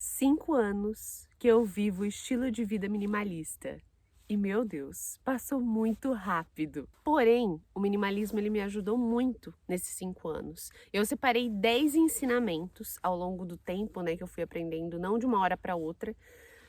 5 anos que eu vivo o estilo de vida minimalista. E meu Deus, passou muito rápido. Porém, o minimalismo ele me ajudou muito nesses 5 anos. Eu separei 10 ensinamentos ao longo do tempo, né, que eu fui aprendendo, não de uma hora para outra,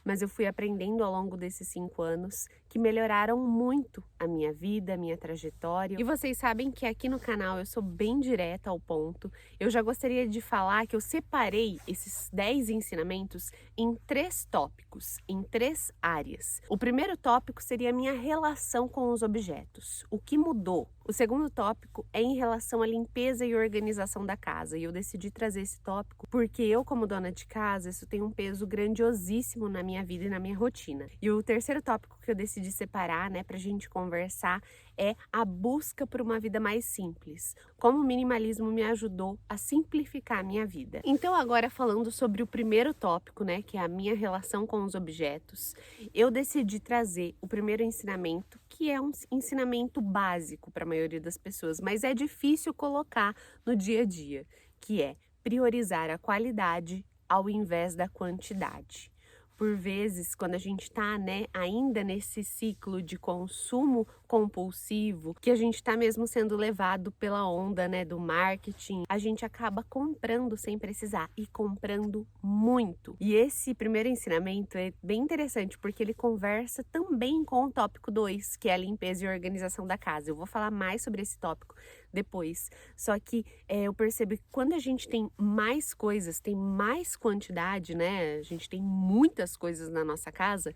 mas eu fui aprendendo ao longo desses 5 anos que melhoraram muito a minha vida, a minha trajetória. E vocês sabem que aqui no canal eu sou bem direta ao ponto. Eu já gostaria de falar que eu separei esses 10 ensinamentos em 3 tópicos, em 3 áreas. O primeiro tópico seria a minha relação com os objetos. O que mudou? O segundo tópico é em relação à limpeza e organização da casa. E eu decidi trazer esse tópico porque eu, como dona de casa, isso tem um peso grandiosíssimo na minha vida e na minha rotina. E o terceiro tópico que eu decidi separar, né, pra gente conversar, é a busca por uma vida mais simples. Como o minimalismo me ajudou a simplificar a minha vida. Então, agora falando sobre o primeiro tópico, né, que é a minha relação com os objetos, eu decidi trazer o primeiro ensinamento, que é um ensinamento básico para a maioria das pessoas, mas é difícil colocar no dia a dia, que é priorizar a qualidade ao invés da quantidade. Por vezes, quando a gente está, né, ainda nesse ciclo de consumo compulsivo, que a gente está mesmo sendo levado pela onda, né, do marketing, a gente acaba comprando sem precisar e comprando muito. E esse primeiro ensinamento é bem interessante porque ele conversa também com o tópico 2, que é a limpeza e organização da casa. Eu vou falar mais sobre esse tópico depois. Só que eu percebo que quando a gente tem mais coisas, tem mais quantidade, né? A gente tem muitas coisas na nossa casa,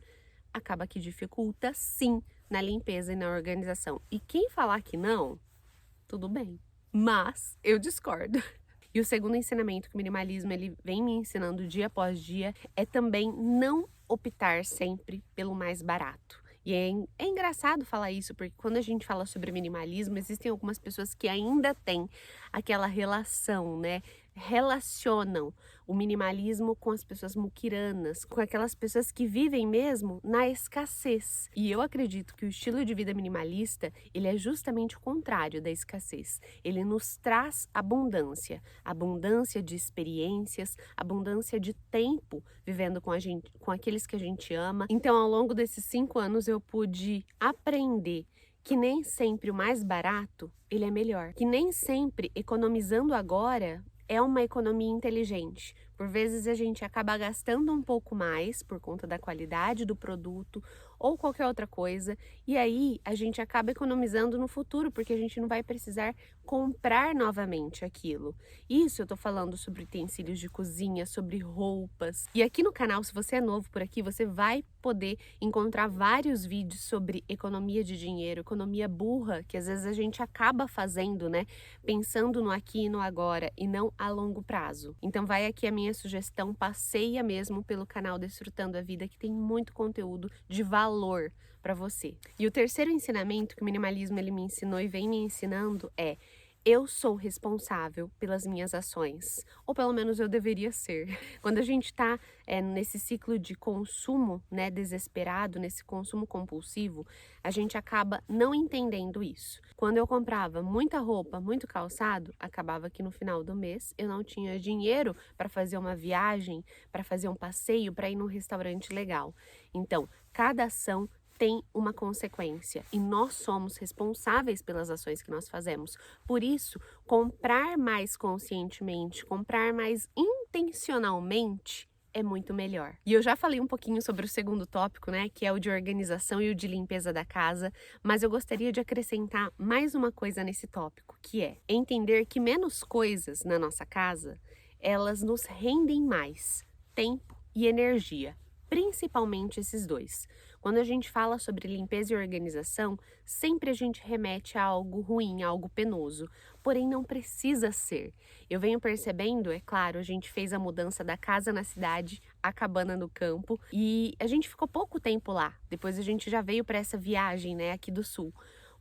acaba que dificulta sim na limpeza e na organização. E quem falar que não, tudo bem. Mas eu discordo. E o segundo ensinamento que o minimalismo ele vem me ensinando dia após dia é também não optar sempre pelo mais barato. E é engraçado falar isso, porque quando a gente fala sobre minimalismo, existem algumas pessoas que ainda têm aquela relação, né? Relacionam o minimalismo com as pessoas muquiranas, com aquelas pessoas que vivem mesmo na escassez. E eu acredito que o estilo de vida minimalista, ele é justamente o contrário da escassez. Ele nos traz abundância, abundância de experiências, abundância de tempo vivendo com a gente, com aqueles que a gente ama. Então, ao longo desses 5 anos, eu pude aprender que nem sempre o mais barato, ele é melhor. Que nem sempre economizando agora é uma economia inteligente. Por vezes a gente acaba gastando um pouco mais por conta da qualidade do produto ou qualquer outra coisa, e aí a gente acaba economizando no futuro, porque a gente não vai precisar comprar novamente aquilo. Isso eu tô falando sobre utensílios de cozinha, sobre roupas. E aqui no canal, se você é novo por aqui, você vai poder encontrar vários vídeos sobre economia de dinheiro, economia burra, que às vezes a gente acaba fazendo, né? Pensando no aqui e no agora e não a longo prazo. Então vai aqui a minha sugestão, passeia mesmo pelo canal Desfrutando a Vida, que tem muito conteúdo de valor para você. E o terceiro ensinamento que o minimalismo ele me ensinou e vem me ensinando é: eu sou responsável pelas minhas ações, ou pelo menos eu deveria ser. Quando a gente está nesse ciclo de consumo, né, desesperado, nesse consumo compulsivo, a gente acaba não entendendo isso. Quando eu comprava muita roupa, muito calçado, acabava que no final do mês eu não tinha dinheiro para fazer uma viagem, para fazer um passeio, para ir num restaurante legal. Então, cada ação tem uma consequência e nós somos responsáveis pelas ações que nós fazemos. Por isso, comprar mais conscientemente, comprar mais intencionalmente é muito melhor. E eu já falei um pouquinho sobre o segundo tópico, né, que é o de organização e o de limpeza da casa, mas eu gostaria de acrescentar mais uma coisa nesse tópico, que é entender que menos coisas na nossa casa, elas nos rendem mais tempo e energia. Principalmente esses dois. Quando a gente fala sobre limpeza e organização, sempre a gente remete a algo ruim, a algo penoso. Porém, não precisa ser. Eu venho percebendo, é claro, a gente fez a mudança da casa na cidade, a cabana no campo, e a gente ficou pouco tempo lá. Depois a gente já veio para essa viagem, né, aqui do sul.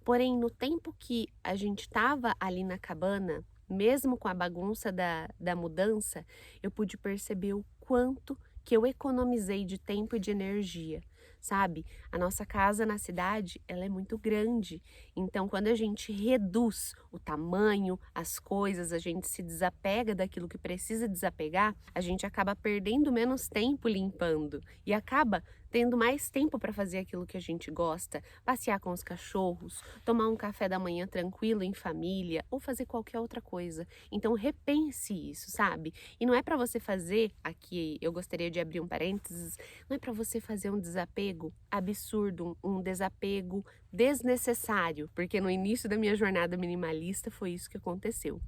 Porém, no tempo que a gente estava ali na cabana, mesmo com a bagunça da mudança, eu pude perceber o quanto que eu economizei de tempo e de energia. sabe? A nossa casa na cidade, ela é muito grande. Então, quando a gente reduz o tamanho, as coisas, a gente se desapega daquilo que precisa desapegar, a gente acaba perdendo menos tempo limpando e acaba tendo mais tempo para fazer aquilo que a gente gosta, passear com os cachorros, tomar um café da manhã tranquilo em família ou fazer qualquer outra coisa. Então repense isso, sabe? E não é para você fazer, aqui eu gostaria de abrir um parênteses, não é para você fazer um desapego absurdo, um desapego desnecessário, porque no início da minha jornada minimalista foi isso que aconteceu.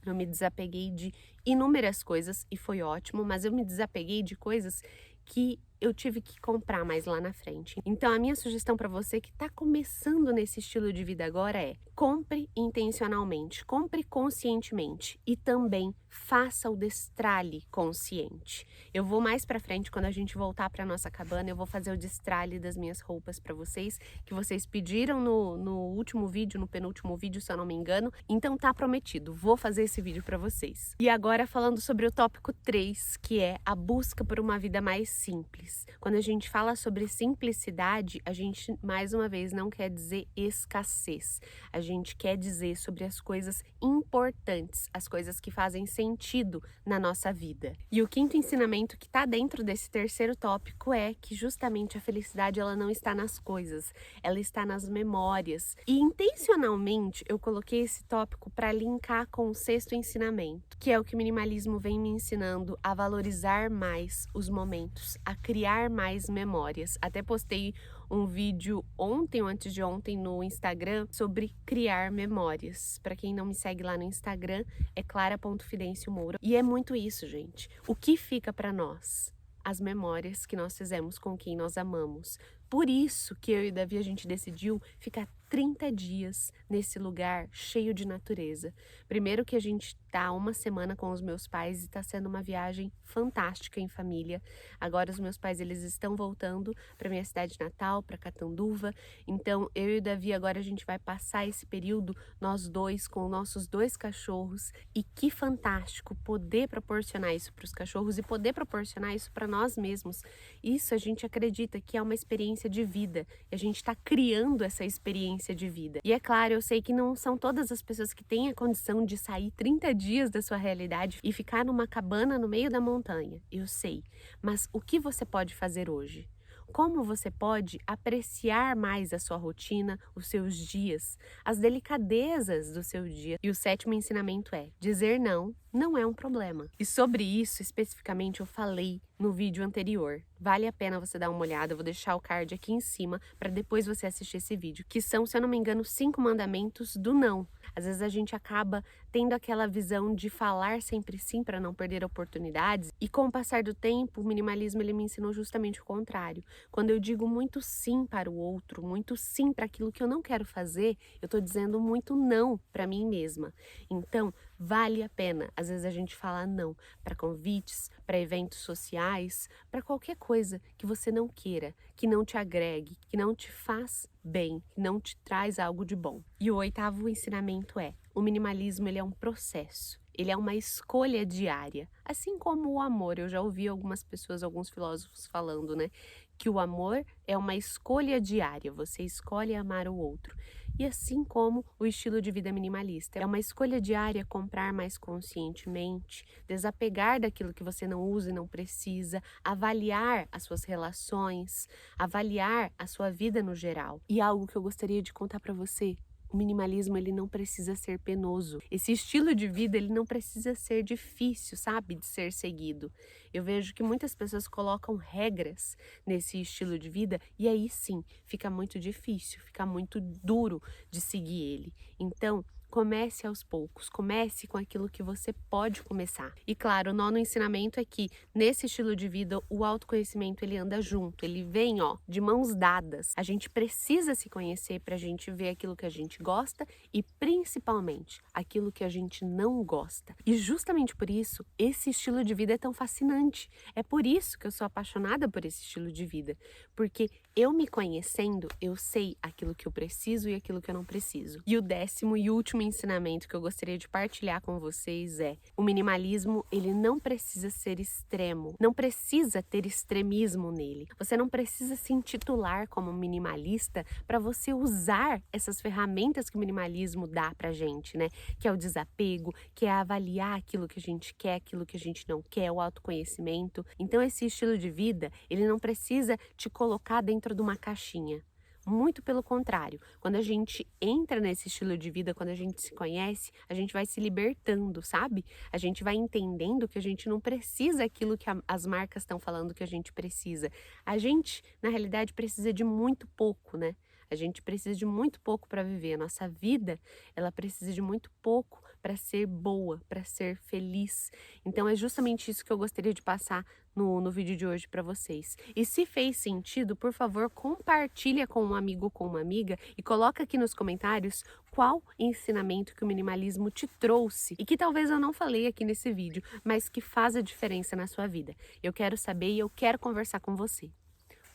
Eu me desapeguei de inúmeras coisas e foi ótimo, mas eu me desapeguei de coisas que eu tive que comprar mais lá na frente. Então a minha sugestão para você que está começando nesse estilo de vida agora é: compre intencionalmente, compre conscientemente e também faça o destralhe consciente. Eu vou mais para frente, quando a gente voltar para nossa cabana, eu vou fazer o destralhe das minhas roupas para vocês, que vocês pediram no último vídeo, no penúltimo vídeo, se eu não me engano. Então tá prometido, vou fazer esse vídeo para vocês. E agora falando sobre o tópico 3, que é a busca por uma vida mais simples. Quando a gente fala sobre simplicidade, a gente, mais uma vez, não quer dizer escassez. A gente quer dizer sobre as coisas importantes, as coisas que fazem sentido na nossa vida. E o quinto ensinamento que está dentro desse terceiro tópico é que justamente a felicidade ela não está nas coisas, ela está nas memórias. E intencionalmente eu coloquei esse tópico para linkar com o sexto ensinamento, que é o que o minimalismo vem me ensinando a valorizar mais os momentos, a criar mais memórias. Até postei um vídeo ontem ou antes de ontem no Instagram sobre criar memórias. Para quem não me segue lá no Instagram, é clara.fidencio Moura. E é muito isso, gente. O que fica para nós? As memórias que nós fizemos com quem nós amamos. Por isso que eu e o Davi a gente decidiu ficar 30 dias nesse lugar cheio de natureza. Primeiro que a gente tá uma semana com os meus pais e tá sendo uma viagem fantástica em família. Agora os meus pais eles estão voltando para minha cidade natal, para Catanduva. Então eu e o Davi agora a gente vai passar esse período nós dois com nossos 2 cachorros e que fantástico poder proporcionar isso para os cachorros e poder proporcionar isso para nós mesmos. Isso a gente acredita que é uma experiência de vida e a gente está criando essa experiência de vida. E é claro, eu sei que não são todas as pessoas que têm a condição de sair 30 dias da sua realidade e ficar numa cabana no meio da montanha. Eu sei. Mas o que você pode fazer hoje? Como você pode apreciar mais a sua rotina, os seus dias, as delicadezas do seu dia? E o 7º ensinamento é: dizer não é um problema. E sobre isso, especificamente, eu falei no vídeo anterior. Vale a pena você dar uma olhada, eu vou deixar o card aqui em cima para depois você assistir esse vídeo, que são, se eu não me engano, 5 mandamentos do não. Às vezes a gente acaba tendo aquela visão de falar sempre sim para não perder oportunidades, e com o passar do tempo, o minimalismo ele me ensinou justamente o contrário. Quando eu digo muito sim para o outro, muito sim para aquilo que eu não quero fazer, eu estou dizendo muito não para mim mesma. Então, vale a pena. Às vezes a gente fala não para convites, para eventos sociais, para qualquer coisa que você não queira, que não te agregue, que não te faz bem, que não te traz algo de bom. E o 8º ensinamento é: o minimalismo ele é um processo. Ele é uma escolha diária, assim como o amor. Eu já ouvi algumas pessoas, alguns filósofos falando, né, que o amor é uma escolha diária, você escolhe amar o outro. E assim como o estilo de vida minimalista, é uma escolha diária comprar mais conscientemente, desapegar daquilo que você não usa e não precisa, avaliar as suas relações, avaliar a sua vida no geral. E algo que eu gostaria de contar para você: o minimalismo ele não precisa ser penoso. Esse estilo de vida ele não precisa ser difícil, sabe, de ser seguido. Eu vejo que muitas pessoas colocam regras nesse estilo de vida e aí sim fica muito difícil, fica muito duro de seguir ele. Então, comece aos poucos, comece com aquilo que você pode começar. E claro, o 9º ensinamento é que nesse estilo de vida o autoconhecimento ele anda junto, ele vem de mãos dadas. A gente precisa se conhecer para a gente ver aquilo que a gente gosta e principalmente aquilo que a gente não gosta. E justamente por isso esse estilo de vida é tão fascinante. É por isso que eu sou apaixonada por esse estilo de vida, porque eu me conhecendo, eu sei aquilo que eu preciso e aquilo que eu não preciso. E o 10º e último último ensinamento que eu gostaria de partilhar com vocês é: o minimalismo, ele não precisa ser extremo, não precisa ter extremismo nele. Você não precisa se intitular como minimalista para você usar essas ferramentas que o minimalismo dá pra gente, né? Que é o desapego, que é avaliar aquilo que a gente quer, aquilo que a gente não quer, o autoconhecimento. Então esse estilo de vida, ele não precisa te colocar dentro de uma caixinha. Muito pelo contrário, quando a gente entra nesse estilo de vida, quando a gente se conhece, a gente vai se libertando, sabe? A gente vai entendendo que a gente não precisa aquilo que as marcas estão falando que a gente precisa. A gente, na realidade, precisa de muito pouco, né? A gente precisa de muito pouco para viver. A nossa vida, ela precisa de muito pouco para ser boa, para ser feliz. Então é justamente isso que eu gostaria de passar no vídeo de hoje para vocês. E se fez sentido, por favor, compartilha com um amigo ou com uma amiga e coloca aqui nos comentários qual ensinamento que o minimalismo te trouxe e que talvez eu não falei aqui nesse vídeo, mas que faz a diferença na sua vida. Eu quero saber e eu quero conversar com você.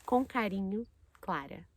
Com carinho, Clara.